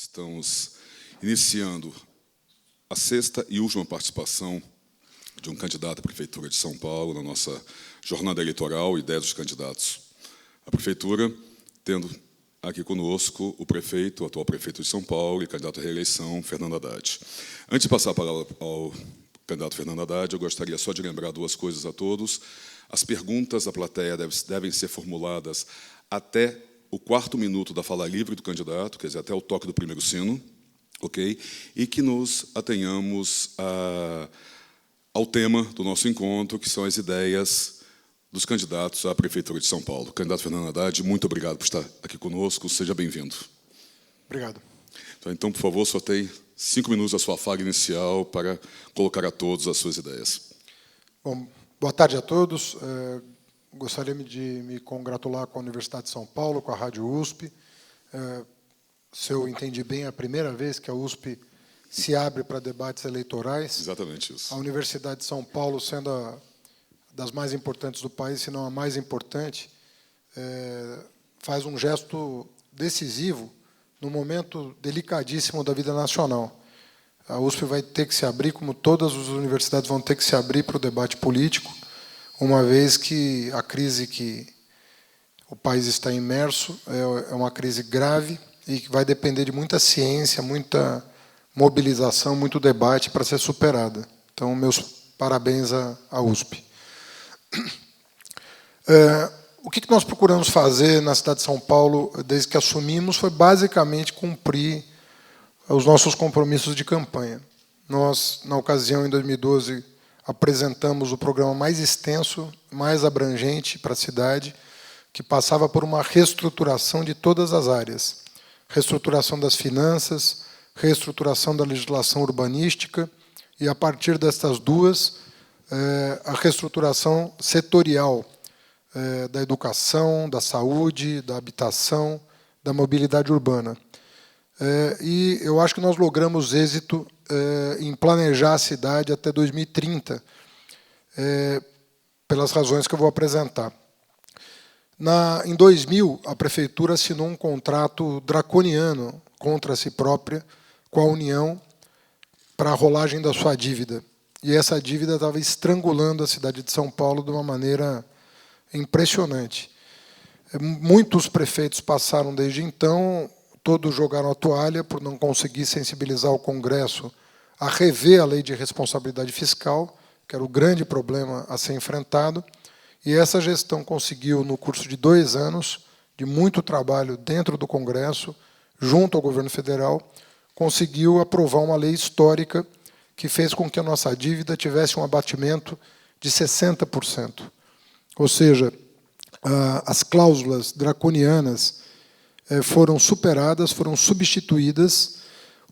Estamos iniciando a sexta e última participação de um candidato à Prefeitura de São Paulo na nossa jornada eleitoral Ideias dos Candidatos. A Prefeitura, tendo aqui conosco o prefeito, o atual prefeito de São Paulo e candidato à reeleição, Fernando Haddad. Antes de passar a palavra ao candidato Fernando Haddad, eu gostaria só de lembrar duas coisas a todos. As perguntas da plateia devem ser formuladas até o 4º minuto da fala livre do candidato, quer dizer, até o toque do primeiro sino, ok? E que nos atenhamos ao tema do nosso encontro, que são as ideias dos candidatos à Prefeitura de São Paulo. Candidato Fernando Haddad, muito obrigado por estar aqui conosco, seja bem-vindo. Obrigado. Então, por favor, só tem 5 minutos da sua fala inicial para colocar a todos as suas ideias. Bom, boa tarde a todos. Gostaria de me congratular com a Universidade de São Paulo, com a Rádio USP. Se eu entendi bem, é a primeira vez que a USP se abre para debates eleitorais. Exatamente isso. A Universidade de São Paulo, sendo das mais importantes do país, se não a mais importante, faz um gesto decisivo num momento delicadíssimo da vida nacional. A USP vai ter que se abrir, como todas as universidades vão ter que se abrir para o debate político, uma vez que a crise que o país está imerso é uma crise grave e que vai depender de muita ciência, muita mobilização, muito debate para ser superada. Então, meus parabéns à USP. O que nós procuramos fazer na cidade de São Paulo, desde que assumimos, foi basicamente cumprir os nossos compromissos de campanha. Nós, na ocasião, em 2012, apresentamos o programa mais extenso, mais abrangente para a cidade, que passava por uma reestruturação de todas as áreas. Reestruturação das finanças, reestruturação da legislação urbanística e, a partir destas duas, a reestruturação setorial da educação, da saúde, da habitação, da mobilidade urbana. E eu acho que nós logramos êxito em planejar a cidade até 2030, pelas razões que eu vou apresentar. Em 2000, a Prefeitura assinou um contrato draconiano contra si própria com a União para a rolagem da sua dívida. E essa dívida estava estrangulando a cidade de São Paulo de uma maneira impressionante. Muitos prefeitos passaram desde então, todos jogaram a toalha por não conseguir sensibilizar o Congresso a rever a lei de responsabilidade fiscal, que era o grande problema a ser enfrentado, e essa gestão conseguiu, no curso de 2 anos, de muito trabalho dentro do Congresso, junto ao governo federal, conseguiu aprovar uma lei histórica que fez com que a nossa dívida tivesse um abatimento de 60%. Ou seja, as cláusulas draconianas foram superadas, foram substituídas,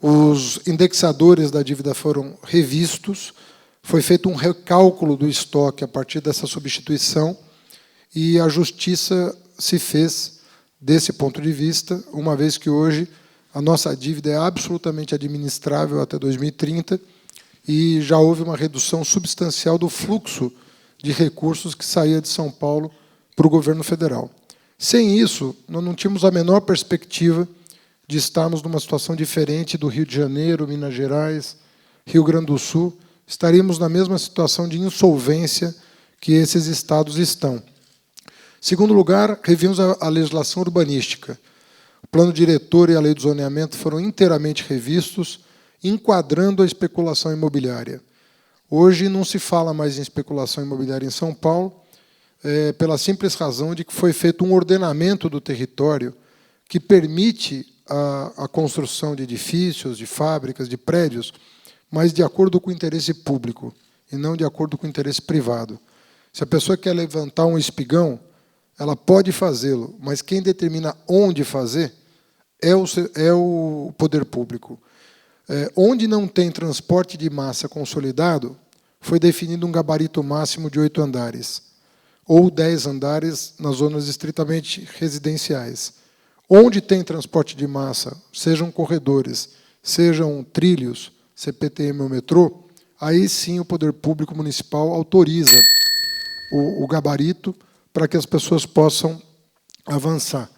os indexadores da dívida foram revistos, foi feito um recálculo do estoque a partir dessa substituição e a justiça se fez desse ponto de vista, uma vez que hoje a nossa dívida é absolutamente administrável até 2030 e já houve uma redução substancial do fluxo de recursos que saía de São Paulo para o governo federal. Sem isso, nós não tínhamos a menor perspectiva de estarmos numa situação diferente do Rio de Janeiro, Minas Gerais, Rio Grande do Sul. Estaríamos na mesma situação de insolvência que esses estados estão. Segundo lugar, revimos a legislação urbanística. O plano diretor e a lei do zoneamento foram inteiramente revistos, enquadrando a especulação imobiliária. Hoje não se fala mais em especulação imobiliária em São Paulo, pela simples razão de que foi feito um ordenamento do território que permite a construção de edifícios, de fábricas, de prédios, mas de acordo com o interesse público e não de acordo com o interesse privado. Se a pessoa quer levantar um espigão, ela pode fazê-lo, mas quem determina onde fazer é o poder público. Onde não tem transporte de massa consolidado, foi definido um gabarito máximo de 8 andares, ou 10 andares nas zonas estritamente residenciais. Onde tem transporte de massa, sejam corredores, sejam trilhos, CPTM ou metrô, aí sim o poder público municipal autoriza o gabarito para que as pessoas possam avançar.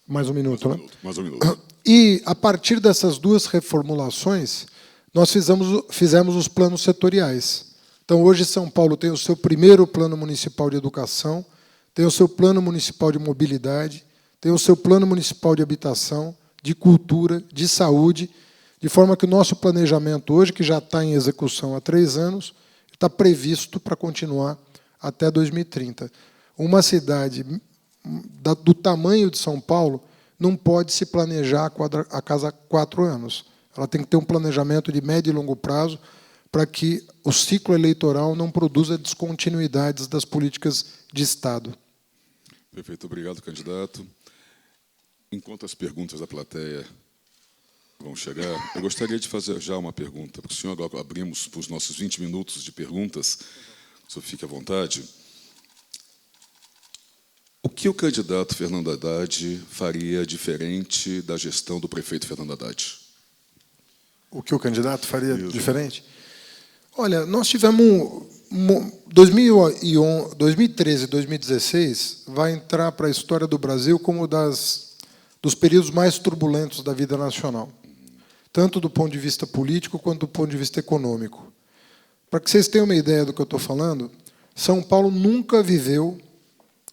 Mais um minuto, né? Mais um minuto. E, a partir dessas duas reformulações, nós fizemos os planos setoriais. Então, hoje, São Paulo tem o seu primeiro plano municipal de educação, tem o seu plano municipal de mobilidade, tem o seu plano municipal de habitação, de cultura, de saúde, de forma que o nosso planejamento hoje, que já está em execução há 3 anos, está previsto para continuar até 2030. Uma cidade do tamanho de São Paulo não pode se planejar a cada 4 anos. Ela tem que ter um planejamento de médio e longo prazo para que o ciclo eleitoral não produza descontinuidades das políticas de Estado. Perfeito, obrigado, candidato. Enquanto as perguntas da plateia vão chegar, eu gostaria de fazer já uma pergunta para o senhor. Agora abrimos para os nossos 20 minutos de perguntas. O senhor fique à vontade. O que o candidato Fernando Haddad faria diferente da gestão do prefeito Fernando Haddad? O que o candidato faria diferente? Olha, nós tivemos 2013 e 2016 vai entrar para a história do Brasil como dos períodos mais turbulentos da vida nacional, tanto do ponto de vista político quanto do ponto de vista econômico. Para que vocês tenham uma ideia do que eu estou falando, São Paulo nunca viveu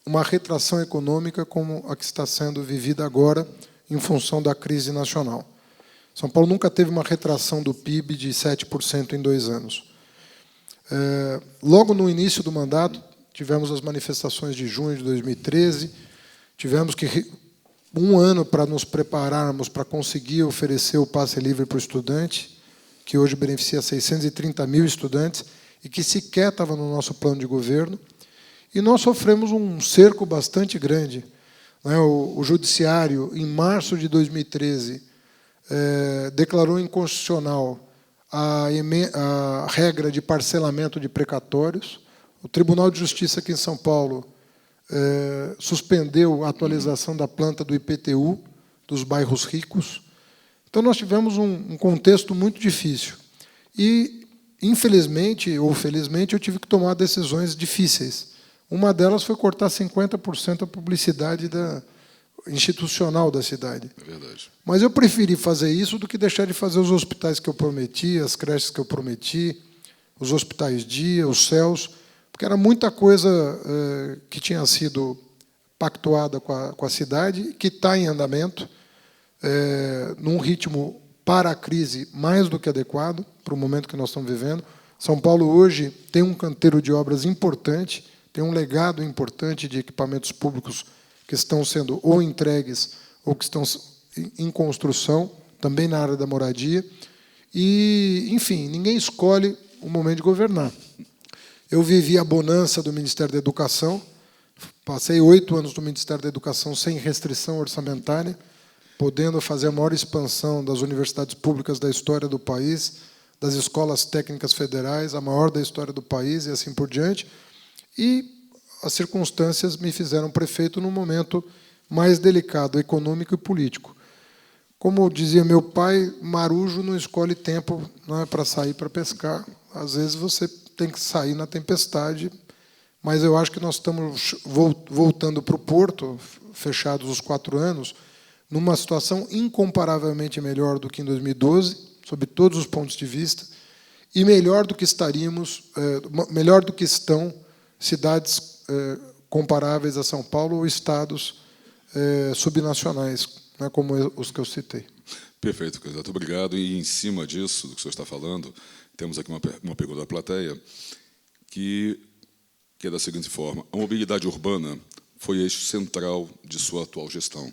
uma retração econômica como a que está sendo vivida agora em função da crise nacional. São Paulo nunca teve uma retração do PIB de 7% em 2 anos. Logo no início do mandato, tivemos as manifestações de junho de 2013, tivemos que 1 ano para nos prepararmos para conseguir oferecer o passe livre para o estudante, que hoje beneficia 630 mil estudantes, e que sequer estava no nosso plano de governo. E nós sofremos um cerco bastante grande. O Judiciário, em março de 2013, declarou inconstitucional a regra de parcelamento de precatórios. O Tribunal de Justiça aqui em São Paulo suspendeu a atualização da planta do IPTU dos bairros ricos. Então, nós tivemos um contexto muito difícil. E, infelizmente ou felizmente, eu tive que tomar decisões difíceis. Uma delas foi cortar 50% da publicidade institucional da cidade. É verdade. Mas eu preferi fazer isso do que deixar de fazer os hospitais que eu prometi, as creches que eu prometi, os hospitais dia, os céus, porque era muita coisa que tinha sido pactuada com a cidade, que está em andamento, num ritmo para a crise mais do que adequado, para o momento que nós estamos vivendo. São Paulo hoje tem um canteiro de obras importante, tem um legado importante de equipamentos públicos que estão sendo ou entregues ou que estão em construção, também na área da moradia. E, enfim, ninguém escolhe o momento de governar. Eu vivi a bonança do Ministério da Educação, passei 8 anos no Ministério da Educação sem restrição orçamentária, podendo fazer a maior expansão das universidades públicas da história do país, das escolas técnicas federais, a maior da história do país, e assim por diante. E as circunstâncias me fizeram prefeito num momento mais delicado, econômico e político. Como dizia meu pai, marujo não escolhe tempo, não é para sair para pescar. Às vezes você tem que sair na tempestade, mas eu acho que nós estamos voltando para o porto, fechados os 4 anos, numa situação incomparavelmente melhor do que em 2012, sob todos os pontos de vista, e melhor do que melhor do que estão cidades comparáveis a São Paulo ou estados subnacionais, né, como os que eu citei. Perfeito, candidato. Obrigado. E, em cima disso, do que o senhor está falando, temos aqui uma pergunta da plateia, que é da seguinte forma. A mobilidade urbana foi eixo central de sua atual gestão.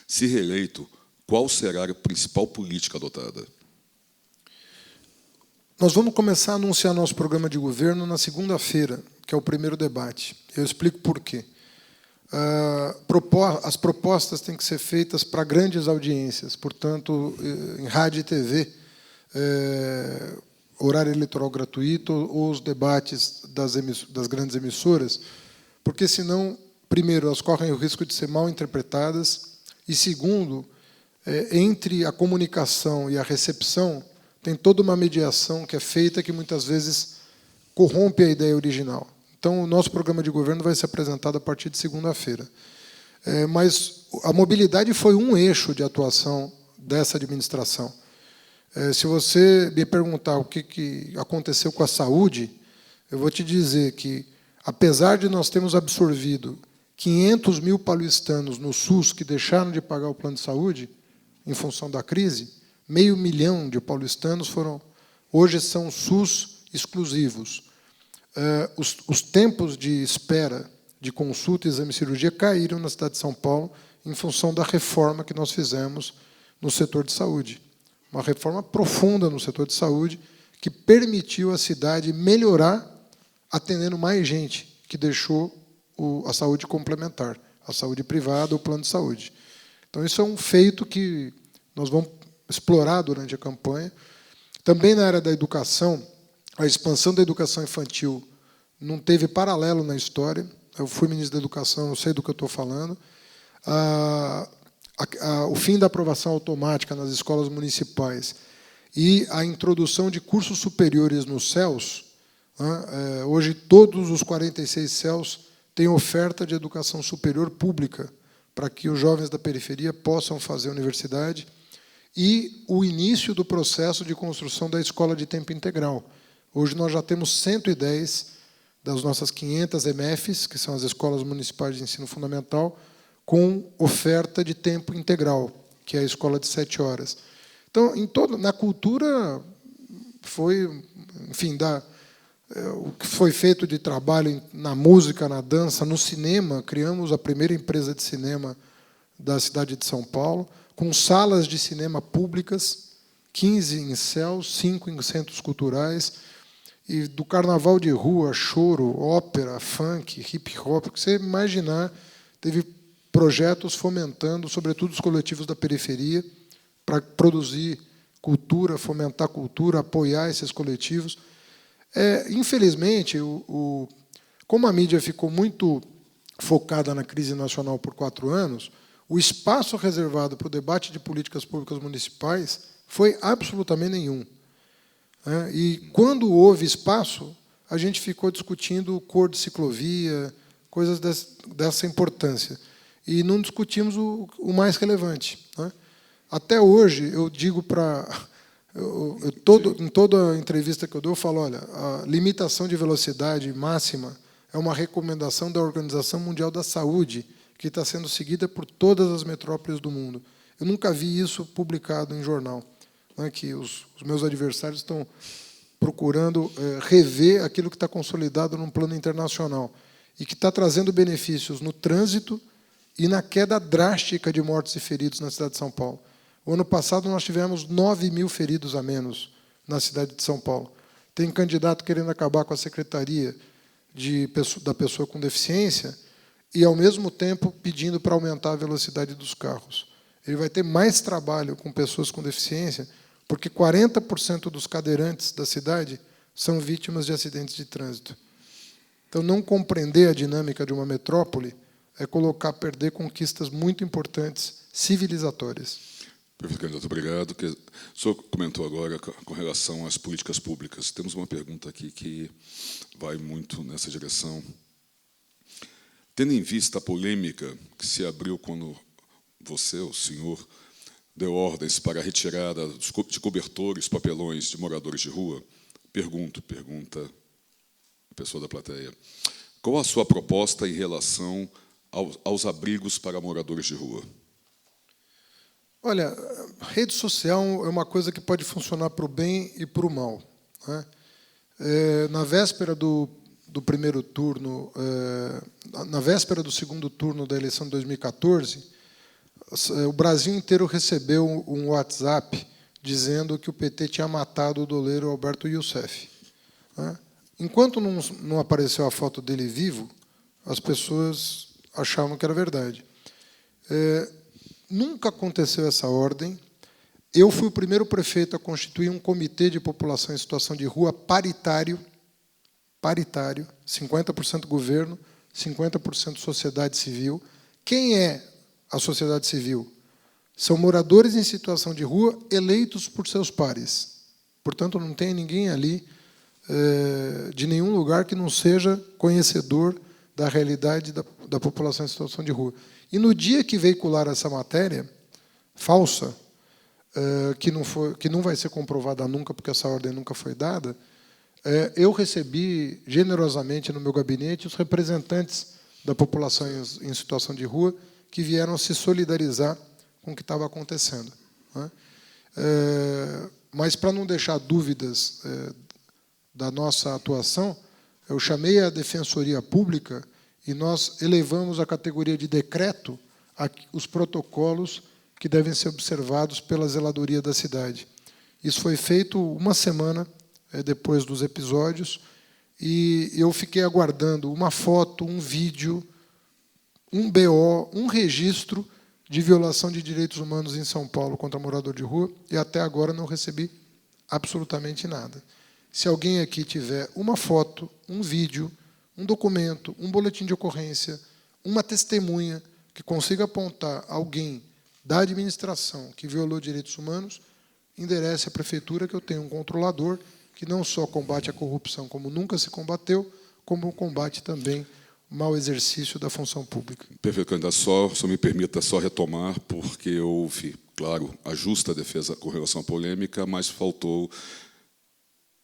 Se reeleito, qual será a principal política adotada? Nós vamos começar a anunciar nosso programa de governo na segunda-feira, que é o primeiro debate. Eu explico por quê. As propostas têm que ser feitas para grandes audiências, portanto, em rádio e TV, horário eleitoral gratuito ou os debates das grandes emissoras, porque, senão, primeiro, elas correm o risco de ser mal interpretadas, e, segundo, entre a comunicação e a recepção, tem toda uma mediação que é feita que, muitas vezes, corrompe a ideia original. Então, o nosso programa de governo vai ser apresentado a partir de segunda-feira. Mas a mobilidade foi um eixo de atuação dessa administração. Se você me perguntar o que aconteceu com a saúde, eu vou te dizer que, apesar de nós termos absorvido 500 mil paulistanos no SUS que deixaram de pagar o plano de saúde, em função da crise, 500 mil de paulistanos hoje são SUS exclusivos. Os tempos de espera de consulta, exame e cirurgia caíram na cidade de São Paulo em função da reforma que nós fizemos no setor de saúde. Uma reforma profunda no setor de saúde que permitiu à cidade melhorar, atendendo mais gente que deixou a saúde complementar, a saúde privada, o plano de saúde. Então, isso é um feito que nós vamos explorar durante a campanha. Também na área da educação, a expansão da educação infantil não teve paralelo na história. Eu fui ministro da Educação, eu sei do que eu estou falando. O fim da aprovação automática nas escolas municipais e a introdução de cursos superiores nos CELS, hoje todos os 46 CELS têm oferta de educação superior pública para que os jovens da periferia possam fazer universidade, e o início do processo de construção da escola de tempo integral. Hoje nós já temos 110 das nossas 500 EMEFs, que são as Escolas Municipais de Ensino Fundamental, com oferta de tempo integral, que é a escola de 7 horas. Então, na cultura, foi, enfim, o que foi feito de trabalho na música, na dança, no cinema. Criamos a primeira empresa de cinema da cidade de São Paulo, com salas de cinema públicas, 15 em CELS, 5 em centros culturais, e do carnaval de rua, choro, ópera, funk, hip-hop, o que você imaginar, teve projetos fomentando, sobretudo, os coletivos da periferia, para produzir cultura, fomentar cultura, apoiar esses coletivos. Infelizmente, como a mídia ficou muito focada na crise nacional por 4 anos, o espaço reservado para o debate de políticas públicas municipais foi absolutamente nenhum. E, quando houve espaço, a gente ficou discutindo cor de ciclovia, coisas dessa importância. E não discutimos o mais relevante. Até hoje, eu digo em toda entrevista que eu dou, eu falo, olha, a limitação de velocidade máxima é uma recomendação da Organização Mundial da Saúde, que está sendo seguida por todas as metrópoles do mundo. Eu nunca vi isso publicado em jornal, que os meus adversários estão procurando rever aquilo que está consolidado num plano internacional e que está trazendo benefícios no trânsito e na queda drástica de mortes e feridos na cidade de São Paulo. O ano passado, nós tivemos 9 mil feridos a menos na cidade de São Paulo. Tem candidato querendo acabar com a Secretaria da Pessoa com Deficiência e, ao mesmo tempo, pedindo para aumentar a velocidade dos carros. Ele vai ter mais trabalho com pessoas com deficiência, porque 40% dos cadeirantes da cidade são vítimas de acidentes de trânsito. Então, não compreender a dinâmica de uma metrópole é perder conquistas muito importantes, civilizatórias. Prefeito candidato, obrigado. O senhor comentou agora com relação às políticas públicas. Temos uma pergunta aqui que vai muito nessa direção. Tendo em vista a polêmica que se abriu quando você, o senhor, deu ordens para a retirada de cobertores, papelões de moradores de rua, pergunta a pessoa da plateia, qual a sua proposta em relação aos abrigos para moradores de rua? Olha, rede social é uma coisa que pode funcionar para o bem e para o mal. Na véspera do primeiro turno, na véspera do segundo turno da eleição de 2014, o Brasil inteiro recebeu um WhatsApp dizendo que o PT tinha matado o doleiro Alberto Youssef. Enquanto não apareceu a foto dele vivo, as pessoas achavam que era verdade. Nunca aconteceu essa ordem. Eu fui o primeiro prefeito a constituir um comitê de população em situação de rua paritário, 50% governo, 50% sociedade civil. Quem é a sociedade civil? São moradores em situação de rua eleitos por seus pares. Portanto, não tem ninguém ali de nenhum lugar que não seja conhecedor da realidade da população em situação de rua. E no dia que veicular essa matéria falsa, que não vai ser comprovada nunca, porque essa ordem nunca foi dada, eu recebi generosamente no meu gabinete os representantes da população em situação de rua que vieram se solidarizar com o que estava acontecendo, né? Mas, para não deixar dúvidas da nossa atuação, eu chamei a Defensoria Pública e nós elevamos à categoria de decreto os protocolos que devem ser observados pela zeladoria da cidade. Isso foi feito uma semana depois dos episódios, e eu fiquei aguardando uma foto, um vídeo, um BO, um registro de violação de direitos humanos em São Paulo contra morador de rua, e até agora não recebi absolutamente nada. Se alguém aqui tiver uma foto, um vídeo, um documento, um boletim de ocorrência, uma testemunha que consiga apontar alguém da administração que violou direitos humanos, enderece à prefeitura, que eu tenho um controlador que não só combate a corrupção como nunca se combateu, como combate também o mau exercício da função pública. Perfeito, candidato. Só me permita só retomar, porque houve, claro, a justa defesa com relação à polêmica, mas faltou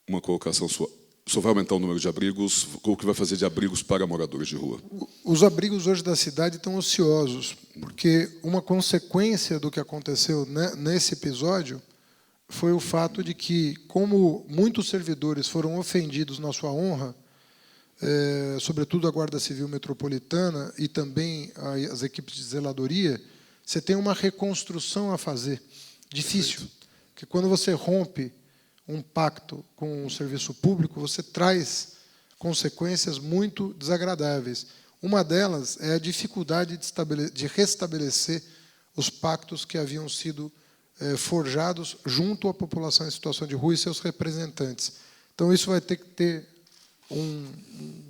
uma colocação sua. O senhor vai aumentar o número de abrigos? O que vai fazer de abrigos para moradores de rua? Os abrigos hoje da cidade estão ociosos, porque uma consequência do que aconteceu nesse episódio foi o fato de que, como muitos servidores foram ofendidos na sua honra, sobretudo a Guarda Civil Metropolitana e também as equipes de zeladoria, você tem uma reconstrução a fazer, difícil, porque quando você rompe um pacto com o serviço público, você traz consequências muito desagradáveis. Uma delas é a dificuldade de restabelecer os pactos que haviam sido forjados junto à população em situação de rua e seus representantes. Então, isso vai ter que ter um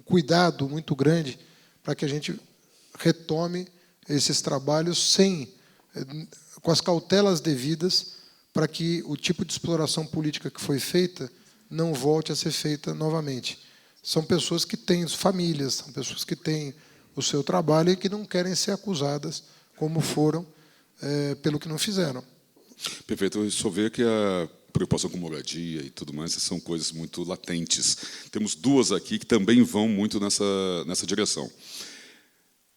cuidado muito grande para que a gente retome esses trabalhos com as cautelas devidas, para que o tipo de exploração política que foi feita não volte a ser feita novamente. São pessoas que têm famílias, são pessoas que têm o seu trabalho e que não querem ser acusadas, como foram, pelo que não fizeram. Perfeito. Eu só vejo que a preocupação com moradia e tudo mais são coisas muito latentes. Temos duas aqui que também vão muito nessa direção.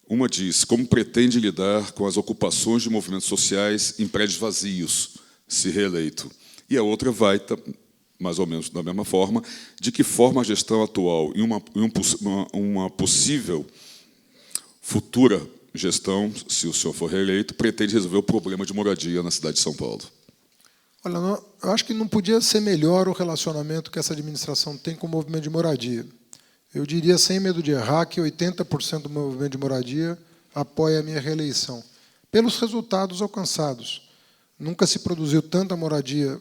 Uma diz: como pretende lidar com as ocupações de movimentos sociais em prédios vazios, se reeleito? E a outra vai, mais ou menos da mesma forma, de que forma a gestão atual e uma possível futura gestão, se o senhor for reeleito, pretende resolver o problema de moradia na cidade de São Paulo? Olha, eu acho que não podia ser melhor o relacionamento que essa administração tem com o movimento de moradia. Eu diria, sem medo de errar, que 80% do movimento de moradia apoia a minha reeleição, pelos resultados alcançados. Nunca se produziu tanta moradia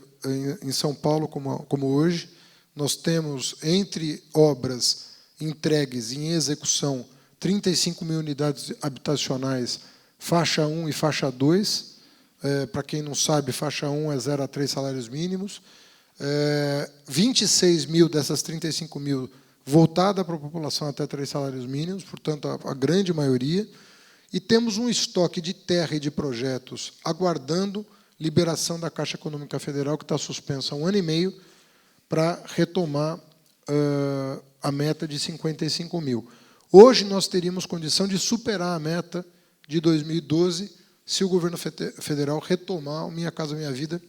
em São Paulo como hoje. Nós temos, entre obras entregues em execução, 35 mil unidades habitacionais, faixa 1 e faixa 2. Para quem não sabe, faixa 1 é 0 a 3 salários mínimos. 26 mil dessas 35 mil voltada para a população até 3 salários mínimos, portanto, a grande maioria. E temos um estoque de terra e de projetos aguardando liberação da Caixa Econômica Federal, que está suspensa há 1 ano e meio, para retomar a meta de 55 mil. Hoje, nós teríamos condição de superar a meta de 2012 se o governo federal retomar o Minha Casa Minha Vida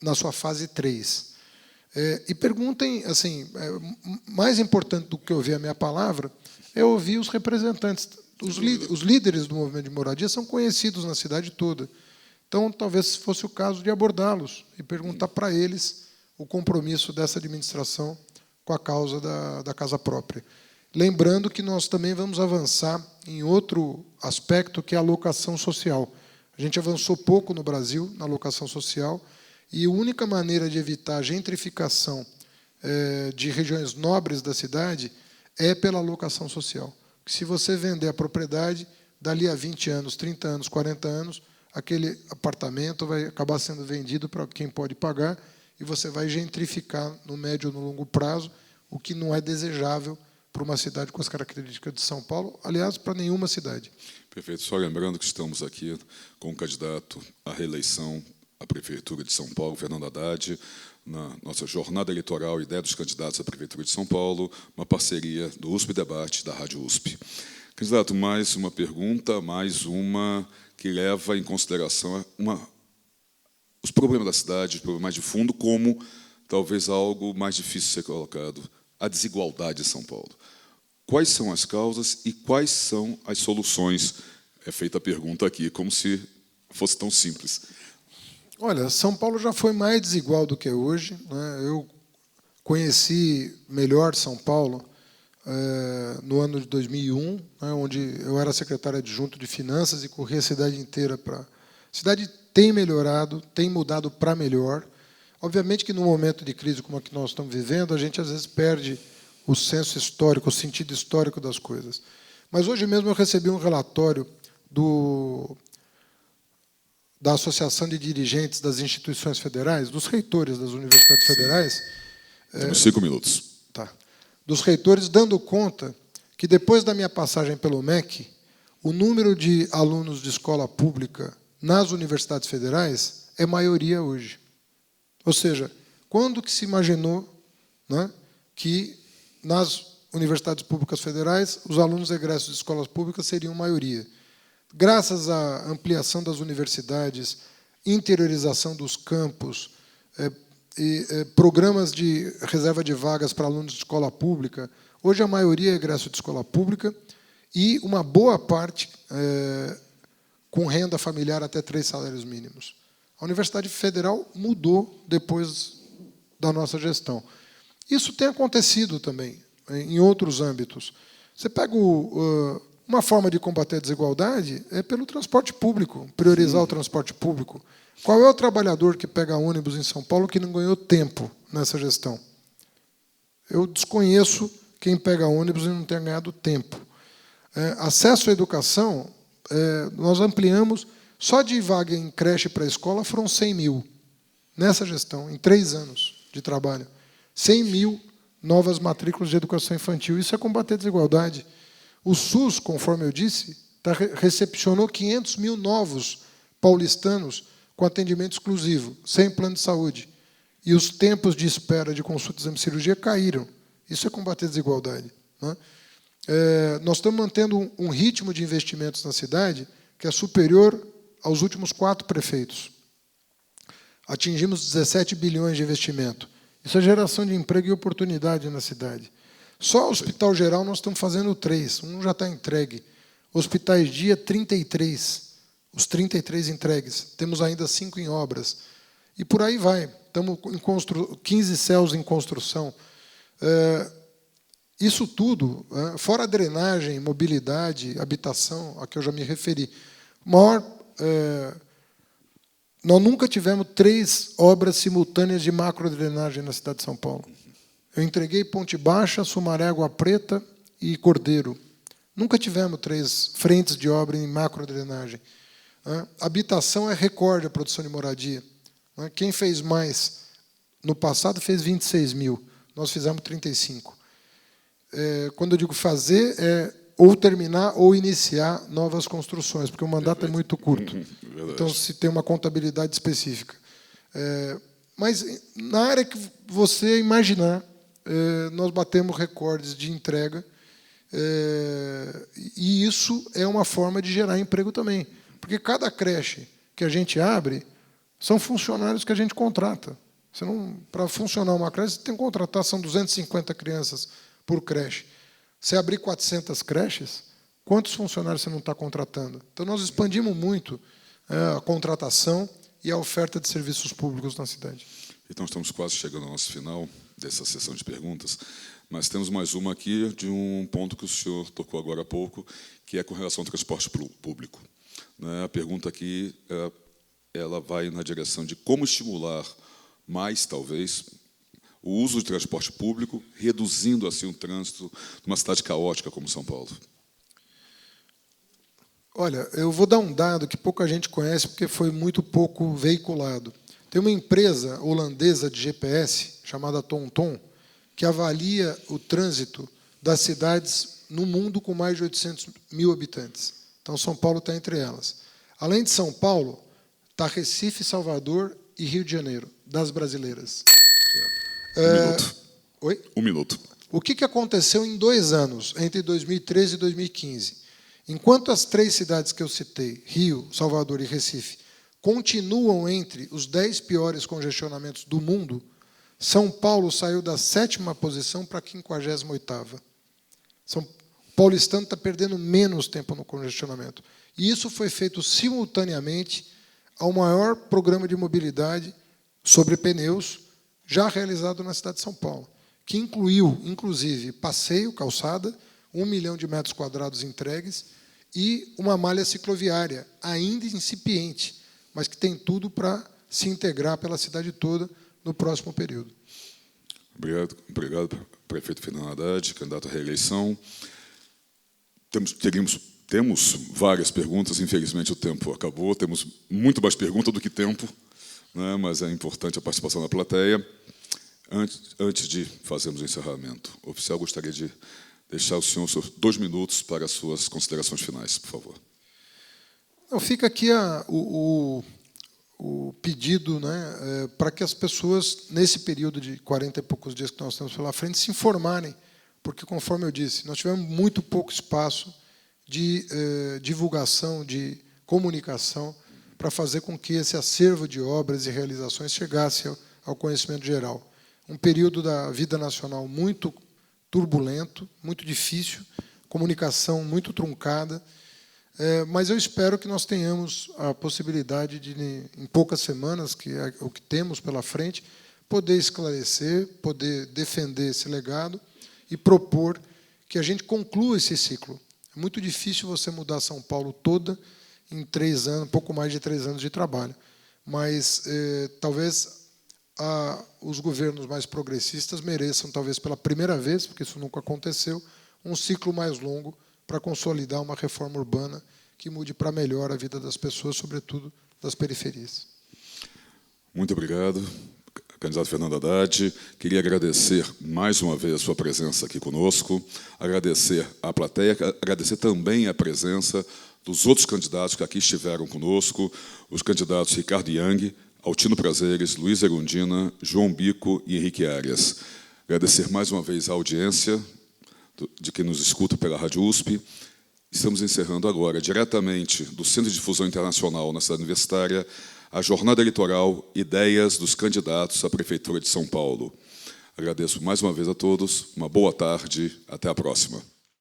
na sua fase 3. E perguntem, assim, mais importante do que ouvir a minha palavra, é ouvir os representantes. Os líderes do movimento de moradia são conhecidos na cidade toda. Então, talvez fosse o caso de abordá-los e perguntar para eles o compromisso dessa administração com a causa da casa própria. Lembrando que nós também vamos avançar em outro aspecto, que é a locação social. A gente avançou pouco no Brasil na locação social, e a única maneira de evitar a gentrificação de regiões nobres da cidade é pela locação social. Porque se você vender a propriedade, dali a 20 anos, 30 anos, 40 anos, aquele apartamento vai acabar sendo vendido para quem pode pagar, e você vai gentrificar no médio ou no longo prazo, o que não é desejável para uma cidade com as características de São Paulo, aliás, para nenhuma cidade. Perfeito. Só lembrando que estamos aqui com o candidato à reeleição à Prefeitura de São Paulo, Fernando Haddad, na nossa jornada eleitoral Ideia dos Candidatos à Prefeitura de São Paulo, uma parceria do USP Debate, da Rádio USP. Candidato, mais uma pergunta, mais uma que leva em consideração os problemas da cidade, os problemas mais de fundo, como talvez algo mais difícil de ser colocado, a desigualdade em São Paulo. Quais são as causas e quais são as soluções? É feita a pergunta aqui, como se fosse tão simples. Olha, São Paulo já foi mais desigual do que é hoje, né? Eu conheci melhor São Paulo no ano de 2001, né, onde eu era secretário adjunto de Finanças e corri a cidade inteira para... A cidade tem melhorado, tem mudado para melhor. Obviamente que, num momento de crise como a que nós estamos vivendo, a gente, às vezes, perde o senso histórico, o sentido histórico das coisas. Mas, hoje mesmo, eu recebi um relatório da Associação de Dirigentes das Instituições Federais, dos reitores das universidades federais. Temos 5 minutos. Tá. Dos reitores, dando conta que, depois da minha passagem pelo MEC, o número de alunos de escola pública nas universidades federais é maioria hoje. Ou seja, quando que se imaginou, né, que nas universidades públicas federais os alunos egressos de escolas públicas seriam maioria? Graças à ampliação das universidades, interiorização dos campus, programas de reserva de vagas para alunos de escola pública, hoje a maioria é egresso de escola pública e uma boa parte com renda familiar até 3 salários mínimos. A Universidade Federal mudou depois da nossa gestão. Isso tem acontecido também em outros âmbitos. Você pega uma forma de combater a desigualdade é pelo transporte público, priorizar o transporte público. Qual é o trabalhador que pega ônibus em São Paulo que não ganhou tempo nessa gestão? Eu desconheço quem pega ônibus e não tenha ganhado tempo. Acesso à educação, nós ampliamos, só de vaga em creche para escola foram 100 mil, nessa gestão, em 3 anos de trabalho. 100 mil novas matrículas de educação infantil. Isso é combater a desigualdade. O SUS, conforme eu disse, recepcionou 500 mil novos paulistanos com atendimento exclusivo, sem plano de saúde. E os tempos de espera de consulta, exame e cirurgia caíram. Isso é combater a desigualdade, né? Nós estamos mantendo um ritmo de investimentos na cidade que é superior aos últimos 4 prefeitos. Atingimos 17 bilhões de investimento. Isso é geração de emprego e oportunidade na cidade. Só o Hospital Geral nós estamos fazendo 3, um já está entregue. Hospitais dia, 33. Os 33 entregues. Temos ainda 5 em obras. E por aí vai. Estamos em 15 céus em construção. Isso tudo, fora a drenagem, mobilidade, habitação, a que eu já me referi. Nós nunca tivemos 3 obras simultâneas de macrodrenagem na cidade de São Paulo. Eu entreguei Ponte Baixa, Sumaré, Água Preta e Cordeiro. Nunca tivemos 3 frentes de obra em macrodrenagem. Habitação é recorde a produção de moradia. Quem fez mais no passado fez 26 mil. Nós fizemos 35. Quando eu digo fazer, é ou terminar ou iniciar novas construções, porque o mandato é muito curto. Então, se tem uma contabilidade específica. Mas, na área que você imaginar, nós batemos recordes de entrega, e isso é uma forma de gerar emprego também. Porque cada creche que a gente abre são funcionários que a gente contrata. Para funcionar uma creche, você tem que contratar, são 250 crianças por creche. Se abrir 400 creches, quantos funcionários você não está contratando? Então, nós expandimos muito a contratação e a oferta de serviços públicos na cidade. Então, estamos quase chegando ao nosso final dessa sessão de perguntas, mas temos mais uma aqui de um ponto que o senhor tocou agora há pouco, que é com relação ao transporte público. A pergunta aqui ela vai na direção de como estimular mais, talvez, o uso de transporte público, reduzindo assim o trânsito numa cidade caótica como São Paulo. Olha, eu vou dar um dado que pouca gente conhece porque foi muito pouco veiculado. Tem uma empresa holandesa de GPS chamada TomTom que avalia o trânsito das cidades no mundo com mais de 800 mil habitantes. Então, São Paulo está entre elas. Além de São Paulo, está Recife, Salvador e Rio de Janeiro, das brasileiras. Minuto. Oi? 1 minuto. O que aconteceu em 2 anos, entre 2013 e 2015? Enquanto as 3 cidades que eu citei, Rio, Salvador e Recife, continuam entre os 10 piores congestionamentos do mundo, São Paulo saiu da 7ª posição para a 58ª. São paulistano está perdendo menos tempo no congestionamento. E isso foi feito simultaneamente ao maior programa de mobilidade sobre pneus já realizado na cidade de São Paulo, que incluiu, inclusive, passeio, calçada, 1 milhão de metros quadrados entregues e uma malha cicloviária, ainda incipiente, mas que tem tudo para se integrar pela cidade toda no próximo período. Obrigado, prefeito Fernando Haddad, candidato à reeleição. Temos várias perguntas, infelizmente o tempo acabou, temos muito mais perguntas do que tempo, né, mas é importante a participação da plateia. Antes de fazermos o encerramento, o oficial gostaria de deixar o senhor 2 minutos para as suas considerações finais, por favor. Fica aqui o pedido, né, para que as pessoas, nesse período de 40 e poucos dias que nós temos pela frente, se informarem, porque, conforme eu disse, nós tivemos muito pouco espaço de divulgação, de comunicação, para fazer com que esse acervo de obras e realizações chegasse ao conhecimento geral. Um período da vida nacional muito turbulento, muito difícil, comunicação muito truncada, mas eu espero que nós tenhamos a possibilidade de, em poucas semanas, que é o que temos pela frente, poder esclarecer, poder defender esse legado e propor que a gente conclua esse ciclo. É muito difícil você mudar São Paulo toda em 3 anos, pouco mais de 3 anos de trabalho, mas talvez os governos mais progressistas mereçam, talvez pela primeira vez, porque isso nunca aconteceu, um ciclo mais longo para consolidar uma reforma urbana que mude para melhor a vida das pessoas, sobretudo das periferias. Muito obrigado, candidato Fernando Haddad. Queria agradecer mais uma vez a sua presença aqui conosco, agradecer à plateia, agradecer também a presença dos outros candidatos que aqui estiveram conosco, os candidatos Ricardo Yang, Altino Prazeres, Luiz Erundina, João Bico e Henrique Arias. Agradecer mais uma vez a audiência de quem nos escuta pela Rádio USP. Estamos encerrando agora, diretamente do Centro de Difusão Internacional na cidade universitária, a jornada eleitoral Ideias dos Candidatos à Prefeitura de São Paulo. Agradeço mais uma vez a todos, uma boa tarde, até a próxima.